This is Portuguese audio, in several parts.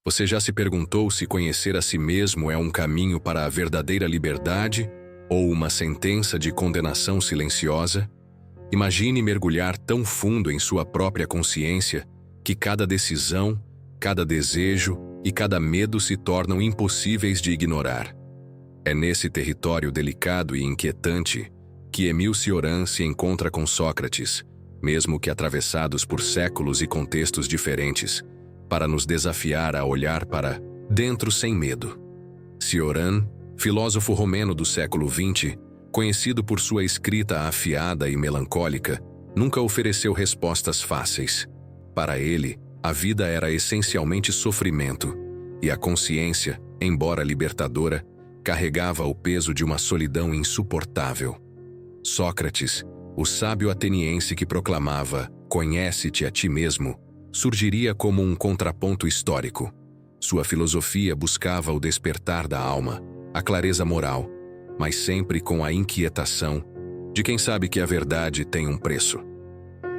Você já se perguntou se conhecer a si mesmo é um caminho para a verdadeira liberdade ou uma sentença de condenação silenciosa? Imagine mergulhar tão fundo em sua própria consciência que cada decisão, cada desejo e cada medo se tornam impossíveis de ignorar. É nesse território delicado e inquietante que Émile Cioran se encontra com Sócrates, mesmo que atravessados por séculos e contextos diferentes, para nos desafiar a olhar para dentro sem medo. Cioran, filósofo romeno do século XX, conhecido por sua escrita afiada e melancólica, nunca ofereceu respostas fáceis. Para ele, a vida era essencialmente sofrimento, e a consciência, embora libertadora, carregava o peso de uma solidão insuportável. Sócrates, o sábio ateniense que proclamava "Conhece-te a ti mesmo", surgiria como um contraponto histórico. Sua filosofia buscava o despertar da alma, a clareza moral, mas sempre com a inquietação de quem sabe que a verdade tem um preço.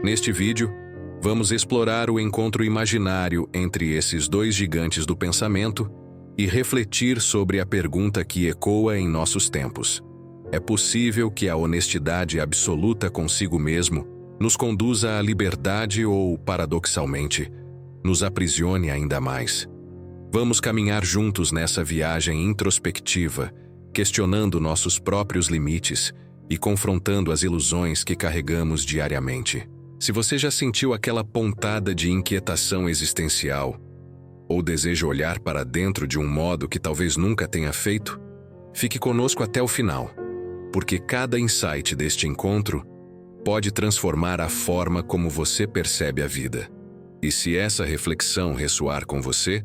Neste vídeo, vamos explorar o encontro imaginário entre esses dois gigantes do pensamento e refletir sobre a pergunta que ecoa em nossos tempos. É possível que a honestidade absoluta consigo mesmo nos conduza à liberdade ou, paradoxalmente, nos aprisione ainda mais? Vamos caminhar juntos nessa viagem introspectiva, questionando nossos próprios limites e confrontando as ilusões que carregamos diariamente. Se você já sentiu aquela pontada de inquietação existencial, ou deseja olhar para dentro de um modo que talvez nunca tenha feito, fique conosco até o final, porque cada insight deste encontro pode transformar a forma como você percebe a vida. E se essa reflexão ressoar com você,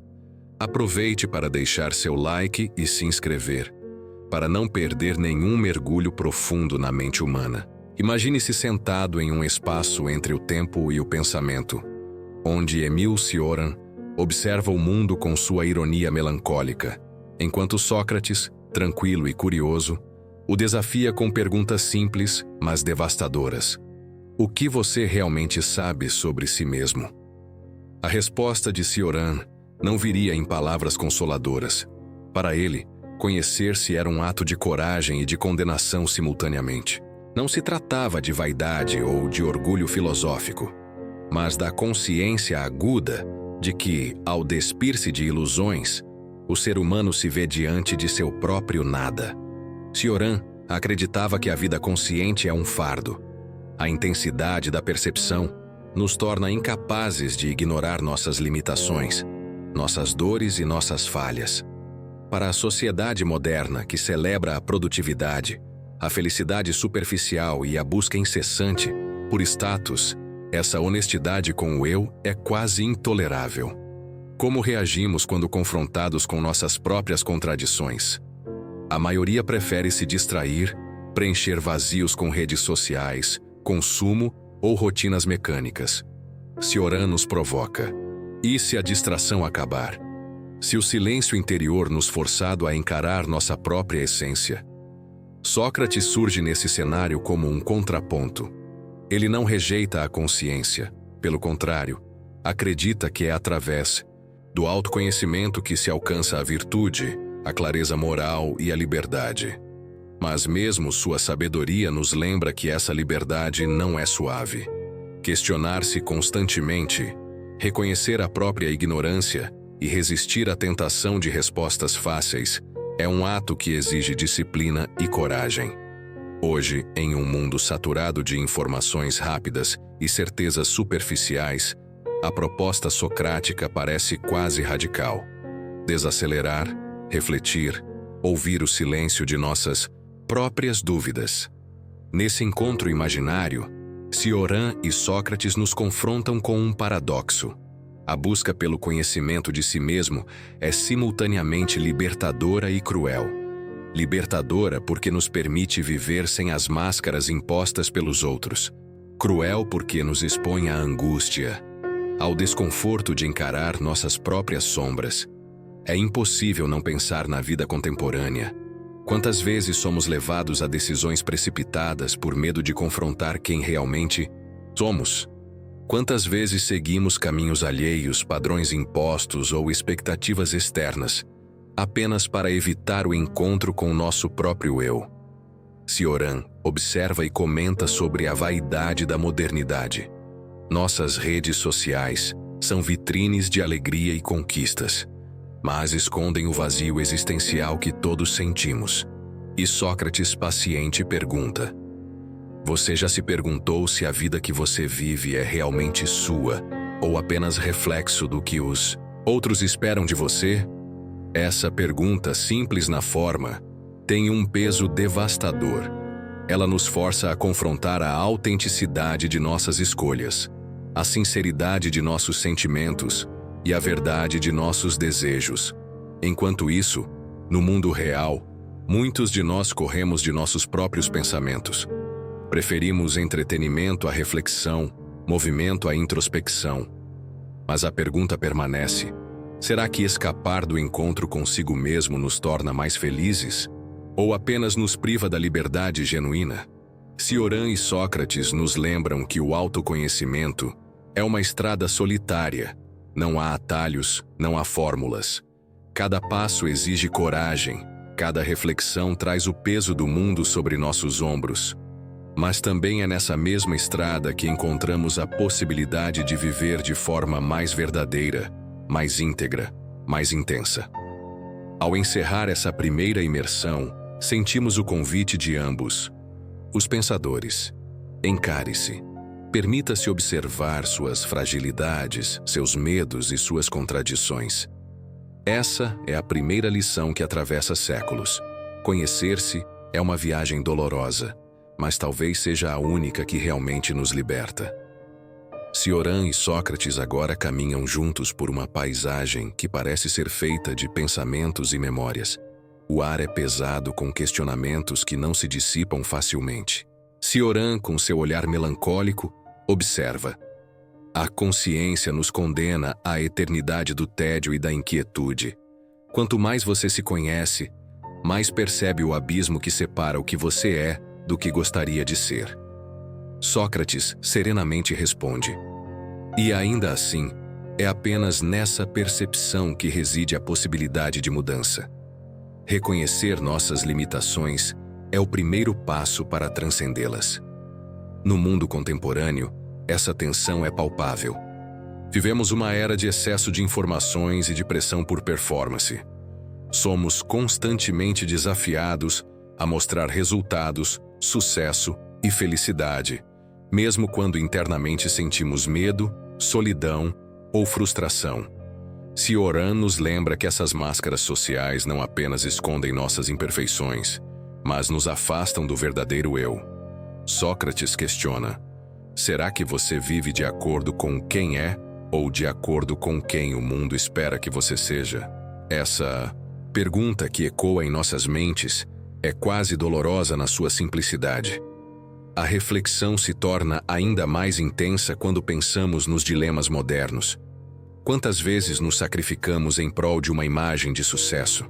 aproveite para deixar seu like e se inscrever, para não perder nenhum mergulho profundo na mente humana. Imagine-se sentado em um espaço entre o tempo e o pensamento, onde Émile Cioran observa o mundo com sua ironia melancólica, enquanto Sócrates, tranquilo e curioso, o desafia com perguntas simples, mas devastadoras. O que você realmente sabe sobre si mesmo? A resposta de Cioran não viria em palavras consoladoras. Para ele, conhecer-se era um ato de coragem e de condenação simultaneamente. Não se tratava de vaidade ou de orgulho filosófico, mas da consciência aguda de que, ao despir-se de ilusões, o ser humano se vê diante de seu próprio nada. Cioran acreditava que a vida consciente é um fardo. A intensidade da percepção nos torna incapazes de ignorar nossas limitações, nossas dores e nossas falhas. Para a sociedade moderna que celebra a produtividade, a felicidade superficial e a busca incessante por status, essa honestidade com o eu é quase intolerável. Como reagimos quando confrontados com nossas próprias contradições? A maioria prefere se distrair, preencher vazios com redes sociais, consumo ou rotinas mecânicas. Cioran nos provoca. E se a distração acabar? Se o silêncio interior nos forçado a encarar nossa própria essência? Sócrates surge nesse cenário como um contraponto. Ele não rejeita a consciência, pelo contrário, acredita que é através do autoconhecimento que se alcança a virtude, a clareza moral e a liberdade. Mas mesmo sua sabedoria nos lembra que essa liberdade não é suave. Questionar-se constantemente, reconhecer a própria ignorância e resistir à tentação de respostas fáceis é um ato que exige disciplina e coragem. Hoje, em um mundo saturado de informações rápidas e certezas superficiais, a proposta socrática parece quase radical. Desacelerar, refletir, ouvir o silêncio de nossas próprias dúvidas. Nesse encontro imaginário, Cioran e Sócrates nos confrontam com um paradoxo. A busca pelo conhecimento de si mesmo é simultaneamente libertadora e cruel. Libertadora porque nos permite viver sem as máscaras impostas pelos outros. Cruel porque nos expõe à angústia, ao desconforto de encarar nossas próprias sombras. É impossível não pensar na vida contemporânea. Quantas vezes somos levados a decisões precipitadas por medo de confrontar quem realmente somos? Quantas vezes seguimos caminhos alheios, padrões impostos ou expectativas externas, apenas para evitar o encontro com nosso próprio eu? Cioran observa e comenta sobre a vaidade da modernidade. Nossas redes sociais são vitrines de alegria e conquistas, mas escondem o vazio existencial que todos sentimos. E Sócrates, paciente, pergunta: você já se perguntou se a vida que você vive é realmente sua ou apenas reflexo do que os outros esperam de você? Essa pergunta, simples na forma, tem um peso devastador. Ela nos força a confrontar a autenticidade de nossas escolhas, a sinceridade de nossos sentimentos e a verdade de nossos desejos. Enquanto isso, no mundo real, muitos de nós corremos de nossos próprios pensamentos. Preferimos entretenimento à reflexão, movimento à introspecção. Mas a pergunta permanece: será que escapar do encontro consigo mesmo nos torna mais felizes? Ou apenas nos priva da liberdade genuína? Cioran e Sócrates nos lembram que o autoconhecimento é uma estrada solitária. Não há atalhos, não há fórmulas. Cada passo exige coragem, cada reflexão traz o peso do mundo sobre nossos ombros. Mas também é nessa mesma estrada que encontramos a possibilidade de viver de forma mais verdadeira, mais íntegra, mais intensa. Ao encerrar essa primeira imersão, sentimos o convite de ambos. Os pensadores: encare-se. Permita-se observar suas fragilidades, seus medos e suas contradições. Essa é a primeira lição que atravessa séculos. Conhecer-se é uma viagem dolorosa, mas talvez seja a única que realmente nos liberta. Cioran e Sócrates agora caminham juntos por uma paisagem que parece ser feita de pensamentos e memórias. O ar é pesado com questionamentos que não se dissipam facilmente. Cioran, com seu olhar melancólico, observa: a consciência nos condena à eternidade do tédio e da inquietude. Quanto mais você se conhece, mais percebe o abismo que separa o que você é do que gostaria de ser. Sócrates serenamente responde: e ainda assim, é apenas nessa percepção que reside a possibilidade de mudança. Reconhecer nossas limitações é o primeiro passo para transcendê-las. No mundo contemporâneo, essa tensão é palpável. Vivemos uma era de excesso de informações e de pressão por performance. Somos constantemente desafiados a mostrar resultados, sucesso e felicidade, mesmo quando internamente sentimos medo, solidão ou frustração. Cioran nos lembra que essas máscaras sociais não apenas escondem nossas imperfeições, mas nos afastam do verdadeiro eu. Sócrates questiona: será que você vive de acordo com quem é ou de acordo com quem o mundo espera que você seja? Essa pergunta que ecoa em nossas mentes é quase dolorosa na sua simplicidade. A reflexão se torna ainda mais intensa quando pensamos nos dilemas modernos. Quantas vezes nos sacrificamos em prol de uma imagem de sucesso?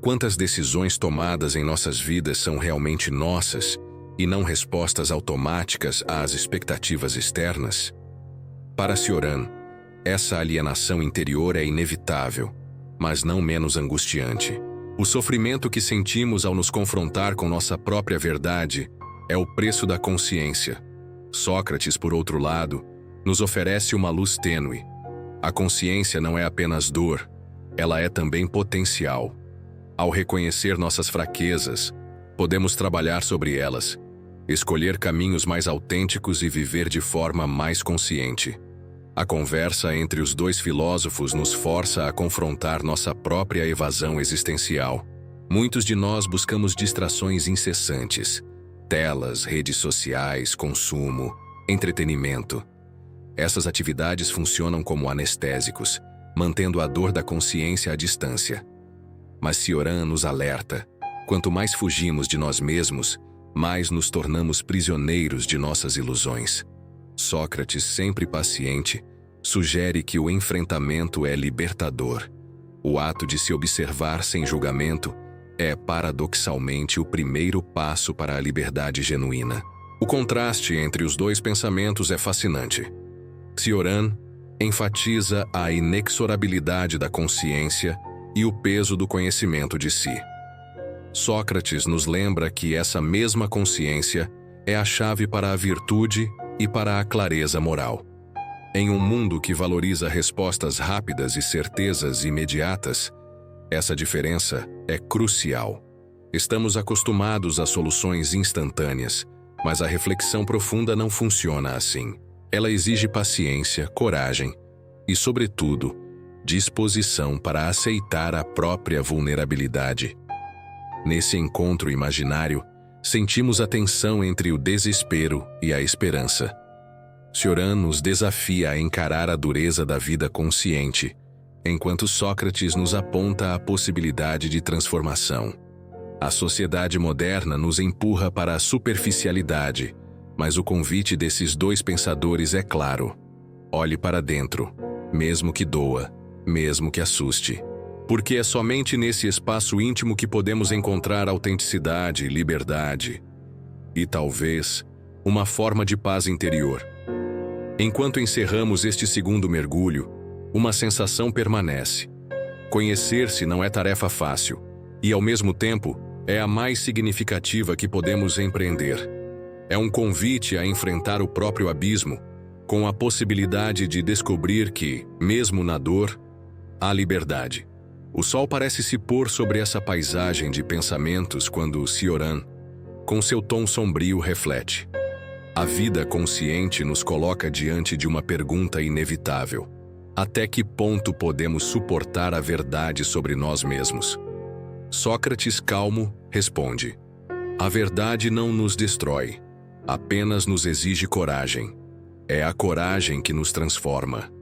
Quantas decisões tomadas em nossas vidas são realmente nossas e não respostas automáticas às expectativas externas? Para Cioran, essa alienação interior é inevitável, mas não menos angustiante. O sofrimento que sentimos ao nos confrontar com nossa própria verdade é o preço da consciência. Sócrates, por outro lado, nos oferece uma luz tênue. A consciência não é apenas dor, ela é também potencial. Ao reconhecer nossas fraquezas, podemos trabalhar sobre elas, escolher caminhos mais autênticos e viver de forma mais consciente. A conversa entre os dois filósofos nos força a confrontar nossa própria evasão existencial. Muitos de nós buscamos distrações incessantes: telas, redes sociais, consumo, entretenimento. Essas atividades funcionam como anestésicos, mantendo a dor da consciência à distância. Mas Cioran nos alerta: quanto mais fugimos de nós mesmos, mais nos tornamos prisioneiros de nossas ilusões. Sócrates, sempre paciente, sugere que o enfrentamento é libertador. O ato de se observar sem julgamento é, paradoxalmente, o primeiro passo para a liberdade genuína. O contraste entre os dois pensamentos é fascinante. Cioran enfatiza a inexorabilidade da consciência e o peso do conhecimento de si. Sócrates nos lembra que essa mesma consciência é a chave para a virtude e para a clareza moral. Em um mundo que valoriza respostas rápidas e certezas imediatas, essa diferença é crucial. Estamos acostumados a soluções instantâneas, mas a reflexão profunda não funciona assim. Ela exige paciência, coragem e, sobretudo, disposição para aceitar a própria vulnerabilidade. Nesse encontro imaginário, sentimos a tensão entre o desespero e a esperança. Cioran nos desafia a encarar a dureza da vida consciente, enquanto Sócrates nos aponta a possibilidade de transformação. A sociedade moderna nos empurra para a superficialidade, mas o convite desses dois pensadores é claro. Olhe para dentro, mesmo que doa, mesmo que assuste. Porque é somente nesse espaço íntimo que podemos encontrar autenticidade, liberdade e, talvez, uma forma de paz interior. Enquanto encerramos este segundo mergulho, uma sensação permanece. Conhecer-se não é tarefa fácil e, ao mesmo tempo, é a mais significativa que podemos empreender. É um convite a enfrentar o próprio abismo, com a possibilidade de descobrir que, mesmo na dor, há liberdade. O sol parece se pôr sobre essa paisagem de pensamentos quando Cioran, com seu tom sombrio, reflete. A vida consciente nos coloca diante de uma pergunta inevitável. Até que ponto podemos suportar a verdade sobre nós mesmos? Sócrates, calmo, responde: a verdade não nos destrói, apenas nos exige coragem. É a coragem que nos transforma.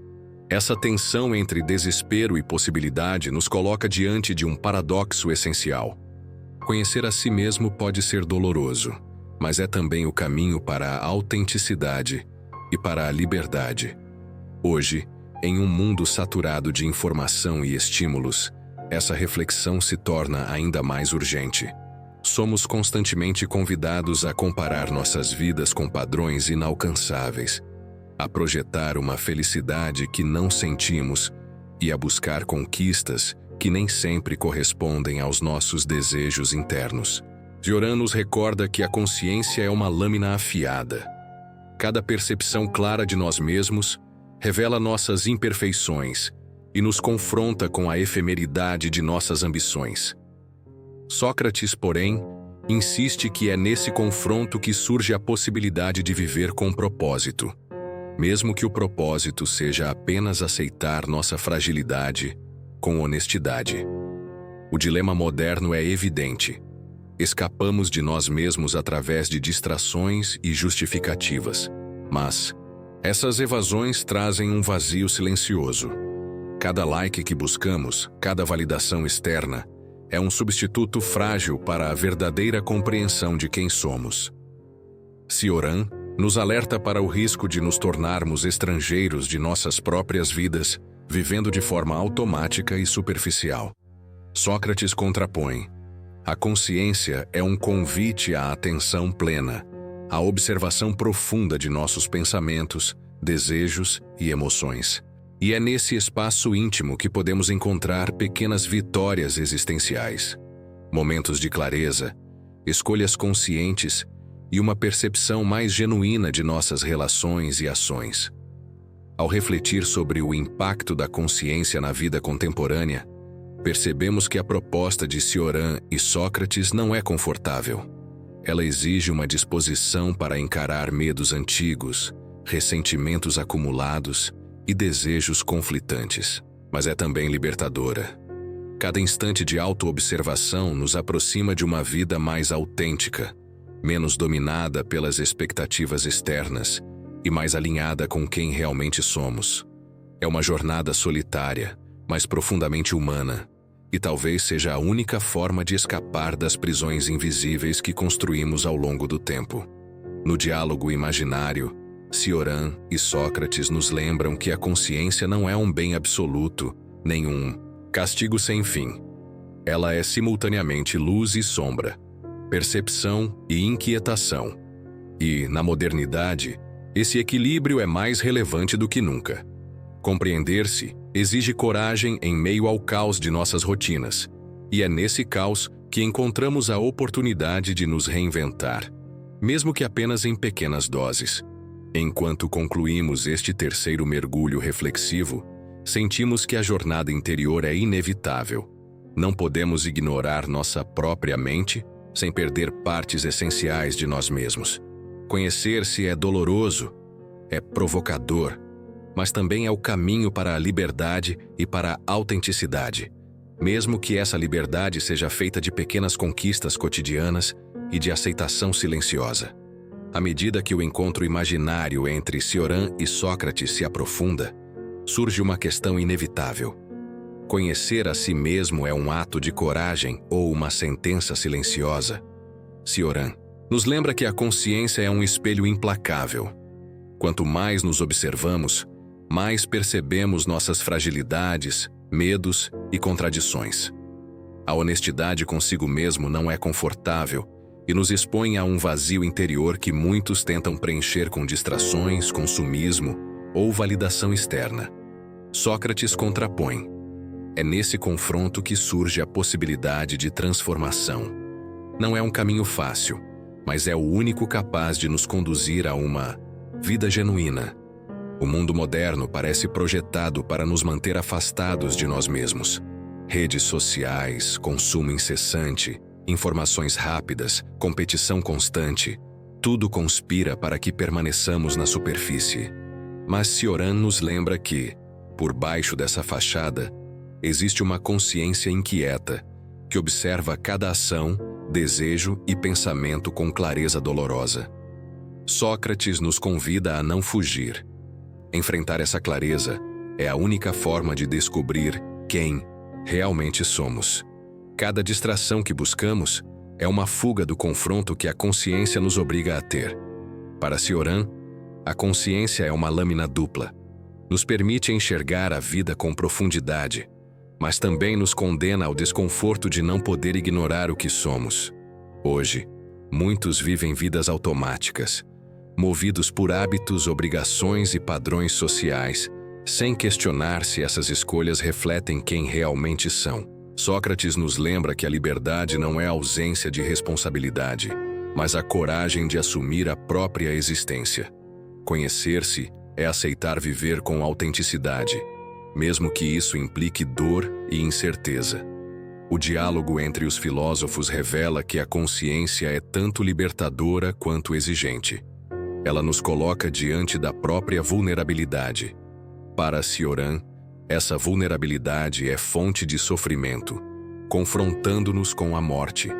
Essa tensão entre desespero e possibilidade nos coloca diante de um paradoxo essencial. Conhecer a si mesmo pode ser doloroso, mas é também o caminho para a autenticidade e para a liberdade. Hoje, em um mundo saturado de informação e estímulos, essa reflexão se torna ainda mais urgente. Somos constantemente convidados a comparar nossas vidas com padrões inalcançáveis, a projetar uma felicidade que não sentimos e a buscar conquistas que nem sempre correspondem aos nossos desejos internos. Cioran nos recorda que a consciência é uma lâmina afiada. Cada percepção clara de nós mesmos revela nossas imperfeições e nos confronta com a efemeridade de nossas ambições. Sócrates, porém, insiste que é nesse confronto que surge a possibilidade de viver com propósito, mesmo que o propósito seja apenas aceitar nossa fragilidade com honestidade. O dilema moderno é evidente. Escapamos de nós mesmos através de distrações e justificativas, mas essas evasões trazem um vazio silencioso. Cada like que buscamos, cada validação externa, é um substituto frágil para a verdadeira compreensão de quem somos. Cioran nos alerta para o risco de nos tornarmos estrangeiros de nossas próprias vidas, vivendo de forma automática e superficial. Sócrates contrapõe: a consciência é um convite à atenção plena, à observação profunda de nossos pensamentos, desejos e emoções. E é nesse espaço íntimo que podemos encontrar pequenas vitórias existenciais, momentos de clareza, escolhas conscientes e uma percepção mais genuína de nossas relações e ações. Ao refletir sobre o impacto da consciência na vida contemporânea, percebemos que a proposta de Cioran e Sócrates não é confortável. Ela exige uma disposição para encarar medos antigos, ressentimentos acumulados e desejos conflitantes, mas é também libertadora. Cada instante de autoobservação nos aproxima de uma vida mais autêntica, menos dominada pelas expectativas externas e mais alinhada com quem realmente somos. É uma jornada solitária, mas profundamente humana, e talvez seja a única forma de escapar das prisões invisíveis que construímos ao longo do tempo. No diálogo imaginário, Cioran e Sócrates nos lembram que a consciência não é um bem absoluto, nem um castigo sem fim. Ela é simultaneamente luz e sombra, percepção e inquietação. E, na modernidade, Esse equilíbrio é mais relevante do que nunca. Compreender-se exige coragem em meio ao caos de nossas rotinas, e é nesse caos que encontramos a oportunidade de nos reinventar, mesmo que apenas em pequenas doses. Enquanto concluímos este terceiro mergulho reflexivo, sentimos que a jornada interior é inevitável. Não podemos ignorar nossa própria mente sem perder partes essenciais de nós mesmos. Conhecer-se é doloroso, é provocador, mas também é o caminho para a liberdade e para a autenticidade, mesmo que essa liberdade seja feita de pequenas conquistas cotidianas e de aceitação silenciosa. À medida que o encontro imaginário entre Cioran e Sócrates se aprofunda, surge uma questão inevitável. Conhecer a si mesmo é um ato de coragem ou uma sentença silenciosa? Cioran nos lembra que a consciência é um espelho implacável. Quanto mais nos observamos, mais percebemos nossas fragilidades, medos e contradições. A honestidade consigo mesmo não é confortável e nos expõe a um vazio interior que muitos tentam preencher com distrações, consumismo ou validação externa. Sócrates contrapõe. É nesse confronto que surge a possibilidade de transformação. Não é um caminho fácil, mas é o único capaz de nos conduzir a uma vida genuína. O mundo moderno parece projetado para nos manter afastados de nós mesmos. Redes sociais, consumo incessante, informações rápidas, competição constante, tudo conspira para que permaneçamos na superfície. Mas Cioran nos lembra que, por baixo dessa fachada, existe uma consciência inquieta, que observa cada ação, desejo e pensamento com clareza dolorosa. Sócrates nos convida a não fugir. Enfrentar essa clareza é a única forma de descobrir quem realmente somos. Cada distração que buscamos é uma fuga do confronto que a consciência nos obriga a ter. Para Cioran, a consciência é uma lâmina dupla. Nos permite enxergar a vida com profundidade, mas também nos condena ao desconforto de não poder ignorar o que somos. Hoje, muitos vivem vidas automáticas, movidos por hábitos, obrigações e padrões sociais, sem questionar se essas escolhas refletem quem realmente são. Sócrates nos lembra que a liberdade não é a ausência de responsabilidade, mas a coragem de assumir a própria existência. Conhecer-se é aceitar viver com autenticidade, mesmo que isso implique dor e incerteza. O diálogo entre os filósofos revela que a consciência é tanto libertadora quanto exigente. Ela nos coloca diante da própria vulnerabilidade. Para Cioran, essa vulnerabilidade é fonte de sofrimento, confrontando-nos com a morte,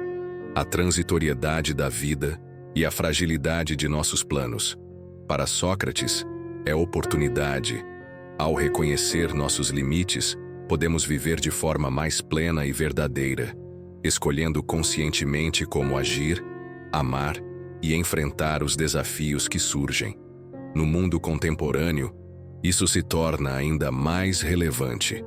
a transitoriedade da vida e a fragilidade de nossos planos. Para Sócrates, é oportunidade. Ao reconhecer nossos limites, podemos viver de forma mais plena e verdadeira, escolhendo conscientemente como agir, amar e enfrentar os desafios que surgem. No mundo contemporâneo, isso se torna ainda mais relevante.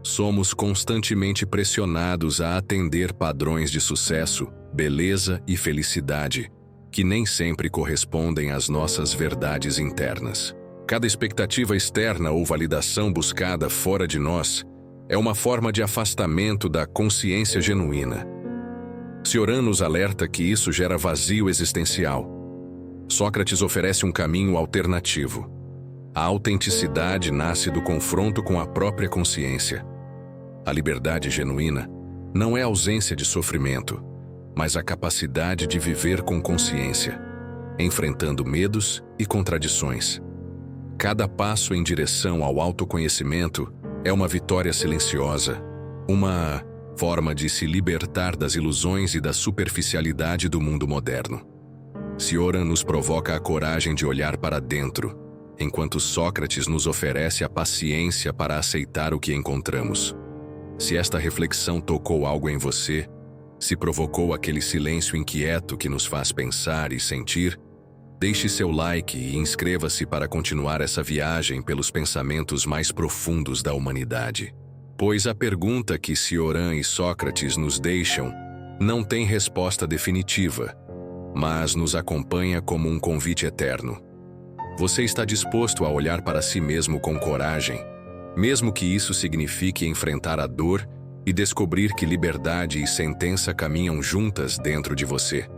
Somos constantemente pressionados a atender padrões de sucesso, beleza e felicidade, que nem sempre correspondem às nossas verdades internas. Cada expectativa externa ou validação buscada fora de nós é uma forma de afastamento da consciência genuína. Cioran nos alerta que isso gera vazio existencial. Sócrates oferece um caminho alternativo. A autenticidade nasce do confronto com a própria consciência. A liberdade genuína não é ausência de sofrimento, mas a capacidade de viver com consciência, enfrentando medos e contradições. Cada passo em direção ao autoconhecimento é uma vitória silenciosa, uma forma de se libertar das ilusões e da superficialidade do mundo moderno. Cioran nos provoca a coragem de olhar para dentro, enquanto Sócrates nos oferece a paciência para aceitar o que encontramos. Se esta reflexão tocou algo em você, se provocou aquele silêncio inquieto que nos faz pensar e sentir, deixe seu like e inscreva-se para continuar essa viagem pelos pensamentos mais profundos da humanidade. Pois a pergunta que Cioran e Sócrates nos deixam não tem resposta definitiva, mas nos acompanha como um convite eterno. Você está disposto a olhar para si mesmo com coragem, mesmo que isso signifique enfrentar a dor e descobrir que liberdade e sentença caminham juntas dentro de você.